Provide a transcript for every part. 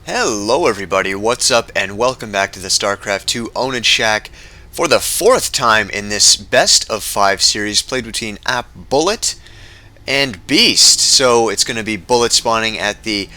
Hello everybody, what's up and welcome back to the Starcraft 2 Ownage Shack for the fourth time in this best of 5 series played between ApBuLLet and Beast. So it's going to be Bullet spawning at the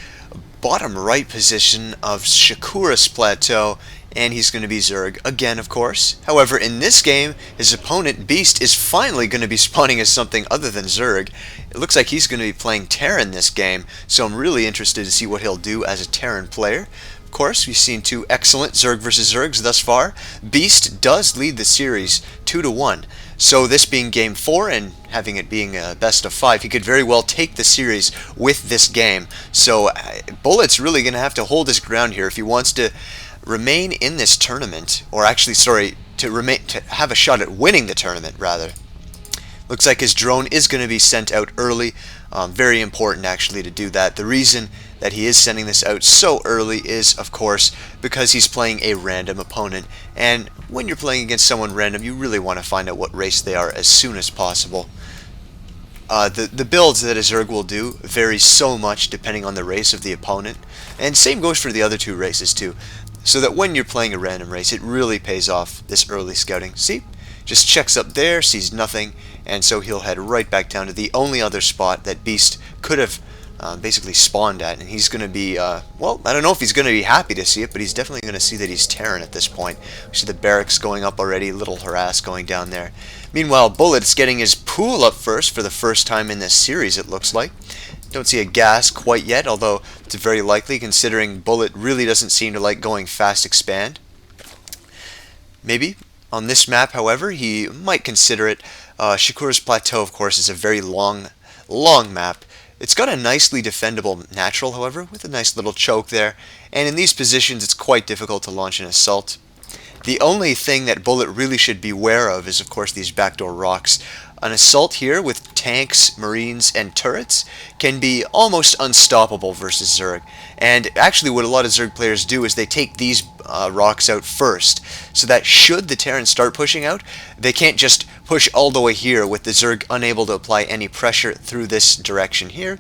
bottom right position of Shakura's Plateau, and he's going to be Zerg again, of course. However, in this game, his opponent, Beast, is finally going to be spawning as something other than Zerg. It looks like he's going to be playing Terran this game, so I'm really interested to see what he'll do as a Terran player. Of course, we've seen two excellent Zerg versus Zergs thus far. Beast does lead the series 2-1. So this being game 4 and having it being a best of 5, he could very well take the series with this game. So Bullet's really going to have to hold his ground here if he wants to remain in this tournament, or actually, sorry, to have a shot at winning the tournament, rather. Looks like his drone is going to be sent out early. Very important, actually, to do that. The reason that he is sending this out so early is, of course, because he's playing a random opponent. And when you're playing against someone random, you really want to find out what race they are as soon as possible. The builds that a Zerg will do vary so much depending on the race of the opponent. And same goes for the other two races, too. So that when you're playing a random race, it really pays off, this early scouting. See? Just checks up there, sees nothing, and so he'll head right back down to the only other spot that Beast could have basically spawned at, and he's going to be, well, I don't know if he's going to be happy to see it, but he's definitely going to see that he's Terran at this point. We see the barracks going up already, little harass going down there. Meanwhile, Bullet's getting his pool up first for the first time in this series, it looks like. Don't see a gas quite yet, although it's very likely considering Bullet really doesn't seem to like going fast expand. Maybe. On this map, however, he might consider it. Shakura's Plateau, of course, is a very long map. It's got a nicely defendable natural, however, with a nice little choke there. And in these positions, it's quite difficult to launch an assault. The only thing that Bullet really should beware of is, of course, these backdoor rocks. An assault here with tanks, marines, and turrets can be almost unstoppable versus Zerg. And actually what a lot of Zerg players do is they take these rocks out first, so that should the Terrans start pushing out, they can't just push all the way here with the Zerg unable to apply any pressure through this direction here.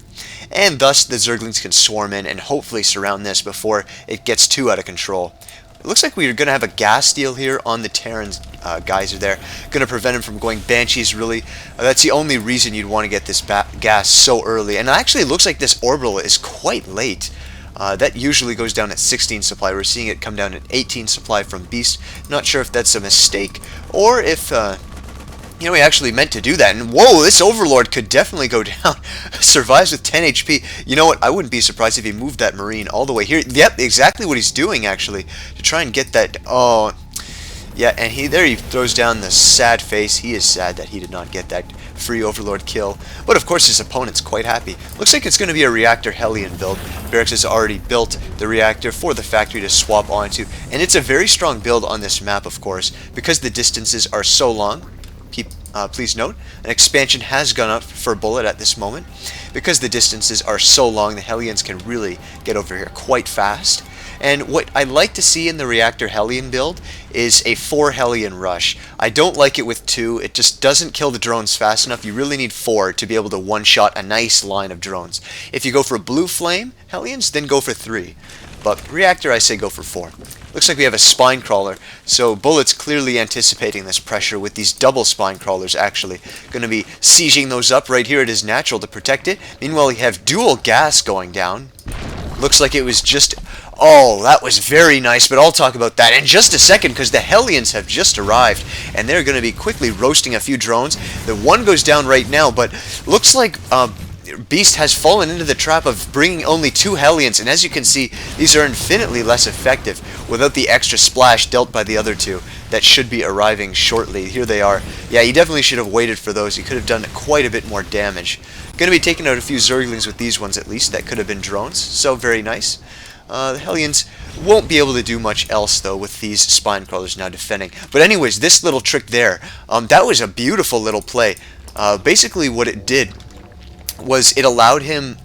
And thus the Zerglings can swarm in and hopefully surround this before it gets too out of control. It looks like we're going to have a gas steal here on the Terran's geyser there. Going to prevent him from going Banshees, really. That's the only reason you'd want to get this gas so early. And actually it looks like this orbital is quite late. That usually goes down at 16 supply. We're seeing it come down at 18 supply from Beast. Not sure if that's a mistake or if you know, he actually meant to do that. And whoa, this Overlord could definitely go down. Survives with 10 HP. You know what? I wouldn't be surprised if he moved that Marine all the way here. Yep, exactly what he's doing, actually, to try and get that. Oh, yeah, and he throws down the sad face. He is sad that he did not get that free Overlord kill. But of course, his opponent's quite happy. Looks like it's going to be a Reactor Hellion build. Barracks has already built the reactor for the factory to swap onto. And it's a very strong build on this map, of course, because the distances are so long. Please note, an expansion has gone up for Bullet at this moment. Because the distances are so long, the Hellions can really get over here quite fast. And what I like to see in the Reactor Hellion build is a 4 Hellion rush. I don't like it with 2. It just doesn't kill the drones fast enough. You really need 4 to be able to one-shot a nice line of drones. If you go for Blue Flame Hellions, then go for 3. But Reactor, I say go for 4. Looks like we have a Spine Crawler, so Bullet's clearly anticipating this pressure with these double Spine Crawlers, actually. Going to be sieging those up right here at his natural to protect it. Meanwhile, we have dual gas going down. Looks like it was just... Oh, that was very nice, but I'll talk about that in just a second because the Hellions have just arrived and they're going to be quickly roasting a few drones. The one goes down right now, but looks like Beast has fallen into the trap of bringing only 2 Hellions, and as you can see, these are infinitely less effective without the extra splash dealt by the other 2 that should be arriving shortly. Here they are. Yeah, he definitely should have waited for those. He could have done quite a bit more damage. Going to be taking out a few Zerglings with these ones at least. That could have been drones, so very nice. The Hellions won't be able to do much else, though, with these Spine Crawlers now defending. But anyways, this little trick there, that was a beautiful little play. Basically what it did was it allowed him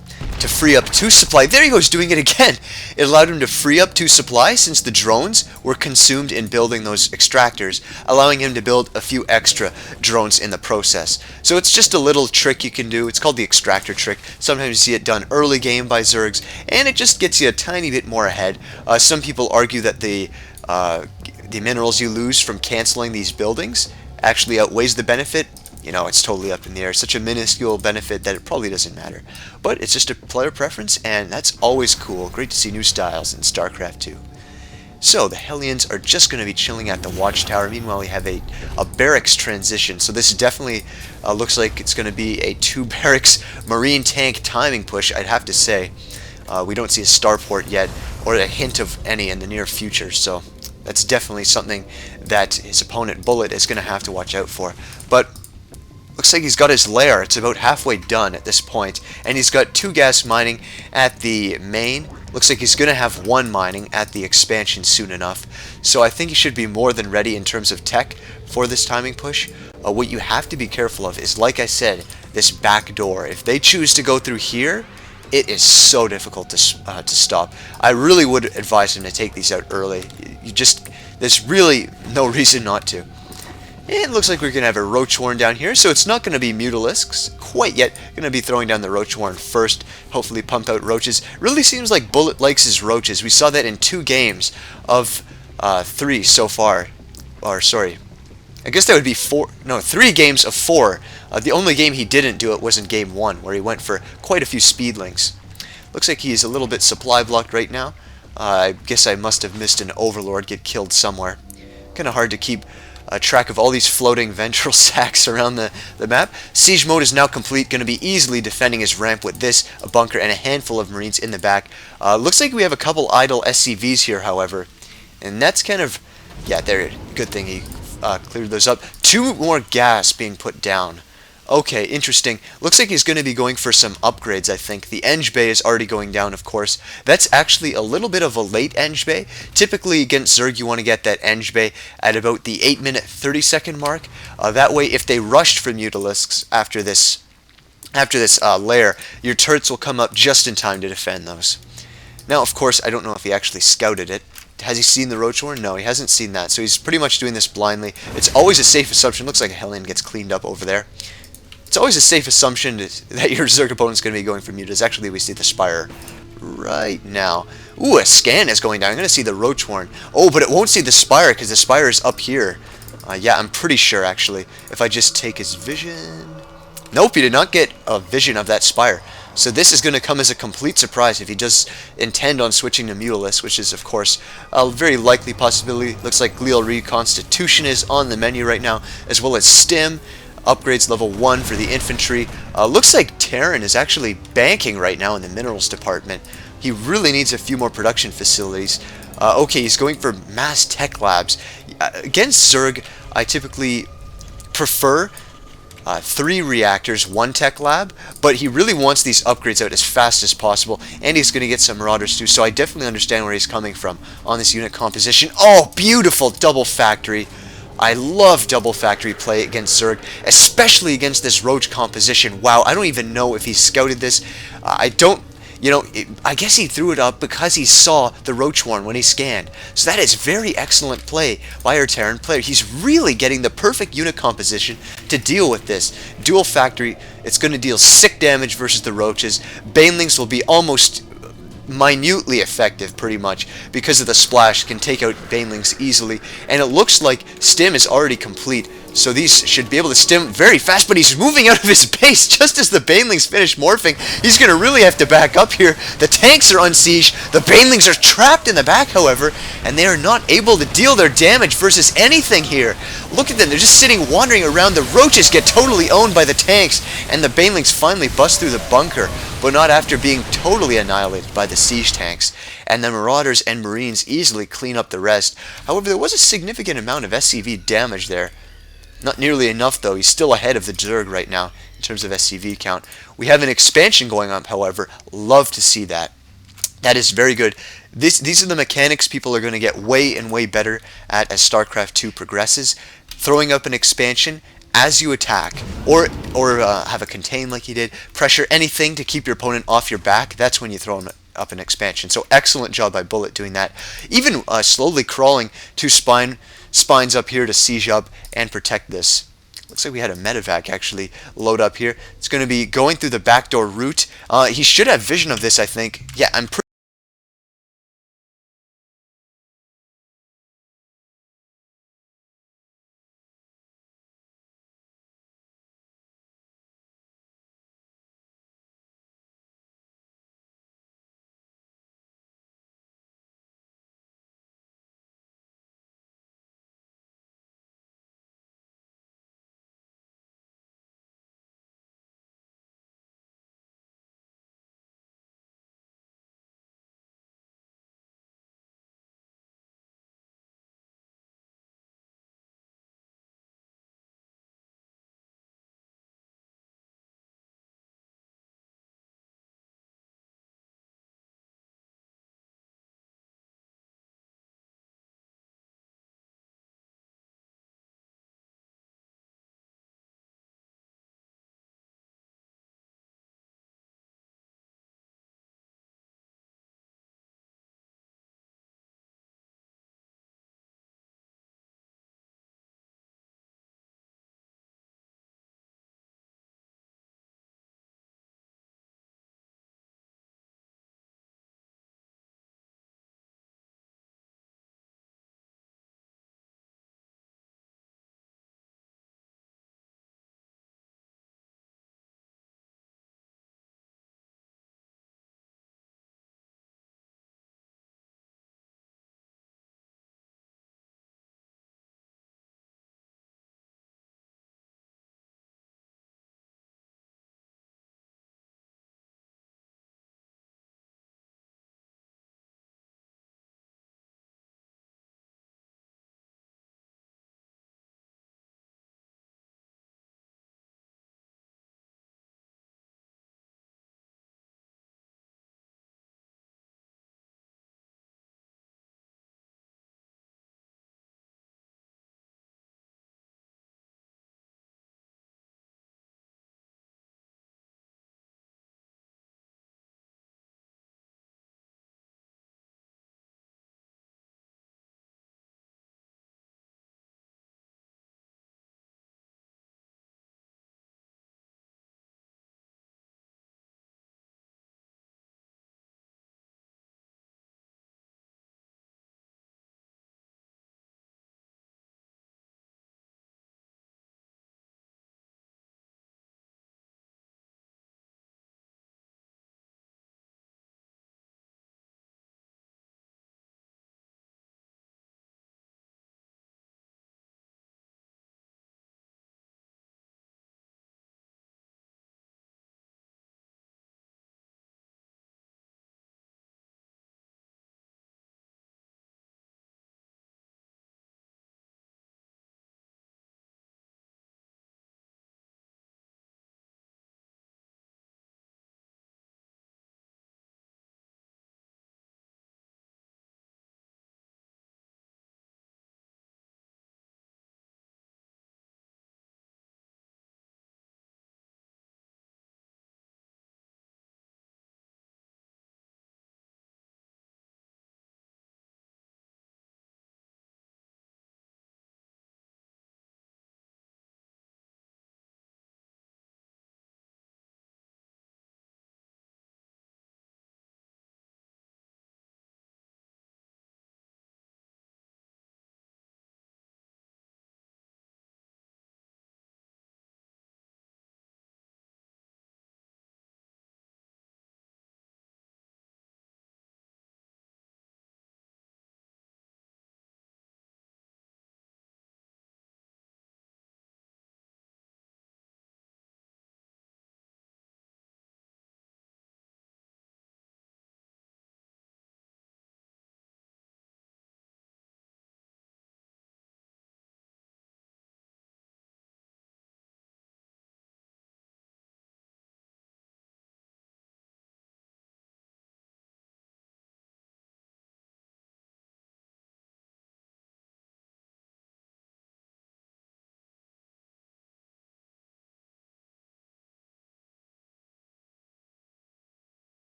to free up 2 supply. There he goes, doing it again. It allowed him to free up 2 supply since the drones were consumed in building those extractors, allowing him to build a few extra drones in the process. So it's just a little trick you can do. It's called the extractor trick. Sometimes you see it done early game by Zergs, and it just gets you a tiny bit more ahead. Some people argue that the minerals you lose from canceling these buildings actually outweighs the benefit. You know, it's totally up in the air. Such a minuscule benefit that it probably doesn't matter. But it's just a player preference, and that's always cool. Great to see new styles in StarCraft 2. So, the Hellions are just going to be chilling at the Watchtower. Meanwhile, we have a barracks transition. So this definitely looks like it's going to be a 2 barracks Marine tank timing push, I'd have to say. We don't see a starport yet, or a hint of any in the near future, so that's definitely something that his opponent ApBuLLet is going to have to watch out for. But looks like he's got his lair. It's about halfway done at this point, and he's got 2 gas mining at the main. Looks like he's going to have 1 mining at the expansion soon enough. So I think he should be more than ready in terms of tech for this timing push. What you have to be careful of is, like I said, this back door. If they choose to go through here, it is so difficult to stop. I really would advise him to take these out early. There's really no reason not to. And it looks like we're going to have a Roach Warren down here, so it's not going to be Mutalisks quite yet. Going to be throwing down the Roach Warren first, hopefully pump out roaches. Really seems like ApBuLLet likes his roaches. We saw that in 2 games of 3 so far. Or, sorry, I guess that would be 3 games of 4. The only game he didn't do it was in game 1, where he went for quite a few speedlings. Looks like he's a little bit supply blocked right now. I guess I must have missed an Overlord get killed somewhere. Kind of hard to keep track of all these floating ventral sacks around the map. Siege mode is now complete, going to be easily defending his ramp with this, a bunker, and a handful of Marines in the back. Looks like we have a couple idle SCVs here, however, and that's kind of, yeah, there, good thing he cleared those up. 2 more gas being put down. Okay, interesting. Looks like he's going to be going for some upgrades, I think. The Eng Bay is already going down, of course. That's actually a little bit of a late Eng Bay. Typically, against Zerg, you want to get that Eng Bay at about the 8-minute, 30-second mark. That way, if they rushed for Mutalisks after this lair, your turrets will come up just in time to defend those. Now, of course, I don't know if he actually scouted it. Has he seen the Roach Warren? No, he hasn't seen that. So he's pretty much doing this blindly. It's always a safe assumption. Looks like a Hellion gets cleaned up over there. It's always a safe assumption that your Zerg opponent's going to be going for mutas. Actually, we see the Spire right now. Ooh, a scan is going down. I'm going to see the Roach Warren. Oh, but it won't see the Spire because the Spire is up here. Yeah, I'm pretty sure, actually. If I just take his vision... Nope, he did not get a vision of that Spire. So this is going to come as a complete surprise if he does intend on switching to Mutalisk, which is, of course, a very likely possibility. Looks like Glial Reconstitution is on the menu right now, as well as Stim. Upgrades level 1 for the infantry. Looks like Terran is actually banking right now in the minerals department. He really needs a few more production facilities. Okay, he's going for mass tech labs. Against Zerg, I typically prefer 3 reactors, 1 tech lab, but he really wants these upgrades out as fast as possible, and he's going to get some Marauders too, so I definitely understand where he's coming from on this unit composition. Oh, beautiful double factory. I love double factory play against Zerg, especially against this Roach composition. Wow, I don't even know if he scouted this. I guess he threw it up because he saw the Roach Warren when he scanned. So that is very excellent play by our Terran player. He's really getting the perfect unit composition to deal with this. Dual factory, it's going to deal sick damage versus the Roaches. Banelings will be almost minutely effective, pretty much, because of the splash. Can take out Banelings easily, and it looks like Stim is already complete, so these should be able to stim very fast, but he's moving out of his base just as the Banelings finish morphing. He's going to really have to back up here. The tanks are on siege, the Banelings are trapped in the back, however, and they are not able to deal their damage versus anything here. Look at them, they're just sitting wandering around. The Roaches get totally owned by the tanks, and the Banelings finally bust through the bunker, but not after being totally annihilated by the siege tanks. And the Marauders and Marines easily clean up the rest. However, there was a significant amount of SCV damage there. Not nearly enough, though. He's still ahead of the Zerg right now in terms of SCV count. We have an expansion going on, however. Love to see that. That is very good. These are the mechanics people are going to get way and way better at as StarCraft 2 progresses. Throwing up an expansion as you attack, or have a contain like he did, pressure anything to keep your opponent off your back, that's when you throw him up an expansion. So excellent job by llBeasTll doing that. Even slowly crawling 2 spines up here to siege up and protect this. Looks like we had a medevac actually load up here. It's going to be going through the backdoor route. He should have vision of this, I think. Yeah, I'm pretty